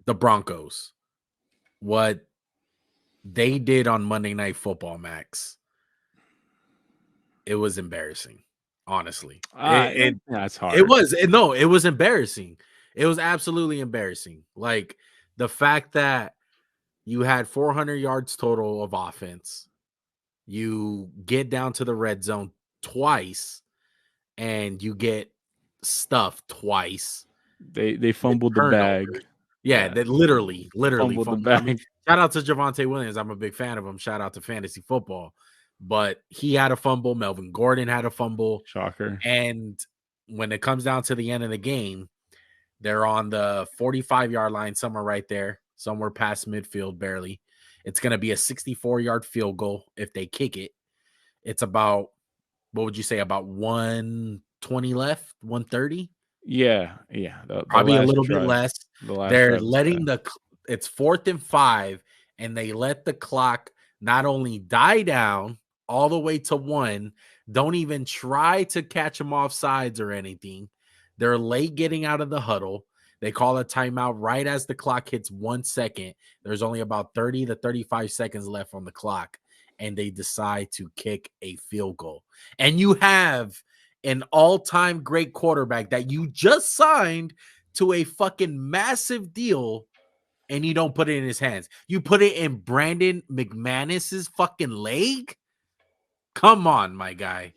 the Broncos, what they did on Monday Night Football, Max, it was embarrassing. Honestly, That's hard. It was embarrassing. It was absolutely embarrassing. Like the fact that you had 400 yards total of offense, you get down to the red zone twice, and you get stuffed twice. They fumbled the bag. Yeah, they literally fumbled the fumbled. bag. I mean, shout out to Javonte Williams. I'm a big fan of him. Shout out to fantasy football. But he had a fumble. Melvin Gordon had a fumble. Shocker. And when it comes down to the end of the game, they're on the 45-yard line, somewhere right there, somewhere past midfield, barely. It's going to be a 64-yard field goal if they kick it. It's about, what would you say, about 120 left, 130? Yeah. Probably a little bit less. They're letting it's 4th and 5, and they let the clock not only die down all the way to 1, don't even try to catch them off sides or anything. They're late getting out of the huddle. They call a timeout right as the clock hits 1 second. There's only about 30 to 35 seconds left on the clock, and they decide to kick a field goal. And you have an all-time great quarterback that you just signed to a fucking massive deal, and you don't put it in his hands. You put it in Brandon McManus's fucking leg? Come on, my guy.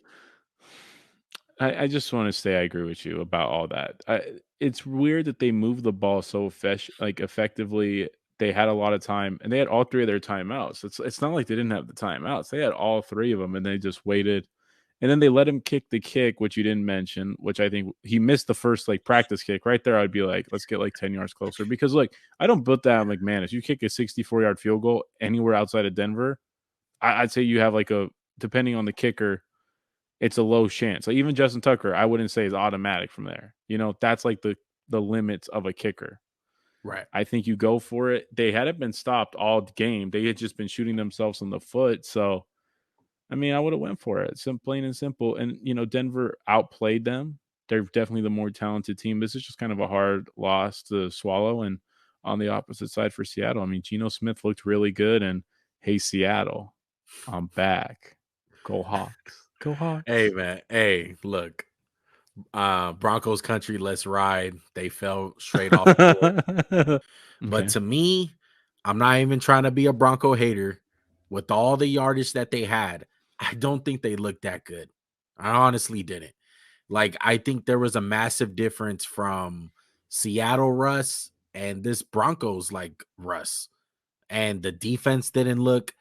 I just want to say I agree with you about all that. It's weird that they moved the ball so effectively. They had a lot of time, and they had all 3 of their timeouts. It's not like they didn't have the timeouts. They had all 3 of them, and they just waited. And then they let him kick the kick, which you didn't mention, which I think he missed the first practice kick. Right there, I'd be like, let's get 10 yards closer. Because I don't put that on McManus. You kick a 64-yard field goal anywhere outside of Denver, I'd say you have depending on the kicker, it's a low chance. Even Justin Tucker, I wouldn't say is automatic from there. That's the limits of a kicker. Right. I think you go for it. They hadn't been stopped all game. They had just been shooting themselves in the foot. So, I mean, I would have went for it. Plain and simple. And, Denver outplayed them. They're definitely the more talented team. This is just kind of a hard loss to swallow. And on the opposite side for Seattle, I mean, Geno Smith looked really good. And, hey, Seattle, I'm back. Go Hawks. Go Hawks. Hey, man. Hey, look. Broncos country, let's ride. They fell straight off the board. Okay. But to me, I'm not even trying to be a Bronco hater. With all the yardage that they had, I don't think they looked that good. I honestly didn't. I think there was a massive difference from Seattle Russ and this Broncos Russ. And the defense didn't look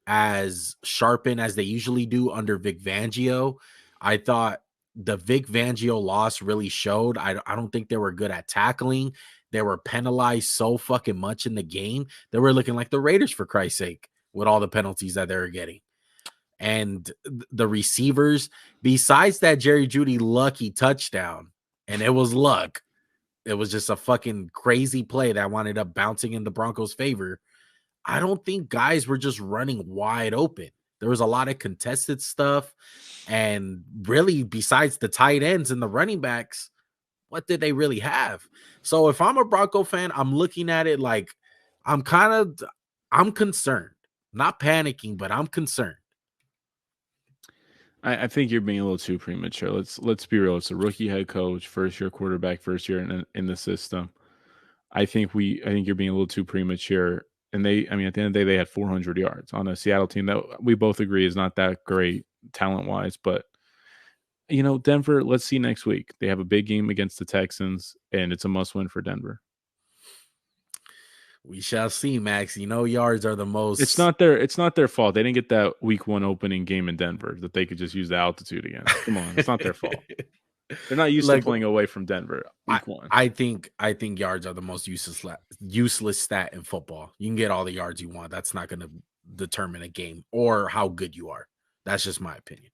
as sharpened as they usually do under Vic Fangio. I thought the Vic Fangio loss really showed. I don't think they were good at tackling. They were penalized so fucking much in the game. They were looking like the Raiders, for Christ's sake, with all the penalties that they were getting. And the receivers, besides that Jerry Jeudy lucky touchdown, and it was luck, it was just a fucking crazy play that wound up bouncing in the Broncos' favor. I don't think guys were just running wide open. There was a lot of contested stuff. And really, besides the tight ends and the running backs, what did they really have? So if I'm a Bronco fan, I'm looking at it I'm concerned. Not panicking, but I'm concerned. I think you're being a little too premature. Let's be real. It's a rookie head coach, first year quarterback, first year in the system. I think you're being a little too premature. And at the end of the day, they had 400 yards on a Seattle team that we both agree is not that great talent-wise. But, Denver, let's see next week. They have a big game against the Texans, and it's a must-win for Denver. We shall see, Max. Yards are the most. It's not their fault. They didn't get that week 1 opening game in Denver that they could just use the altitude again. Come on, it's not their fault. They're not used to playing away from Denver week 1. I think yards are the most useless stat in football. You can get all the yards you want. That's not going to determine a game or how good you are. That's just my opinion.